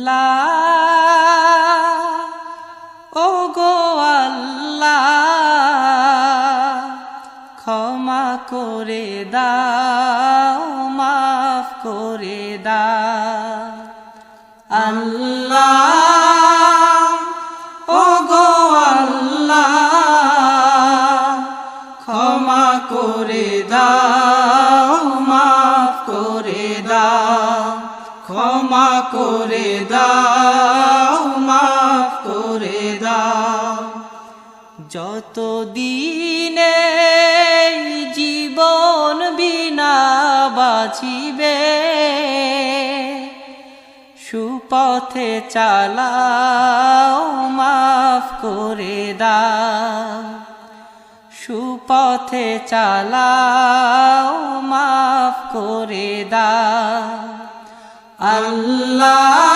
আল্লাহ ও গো আল্লাহ ক্ষমা করে দাও মাফ করে দাও আল্লাহ ও গো আল্লাহ ক্ষমা করে দাও মাফ করে দাও ক্ষমা করে দাও মাফ করে দাও যত দিনে জীবন বিনা বাঁচিবে সুপথে চালাও মাফ করে দাও সুপথে চালাও মাফ করে দাও আল্লাহ।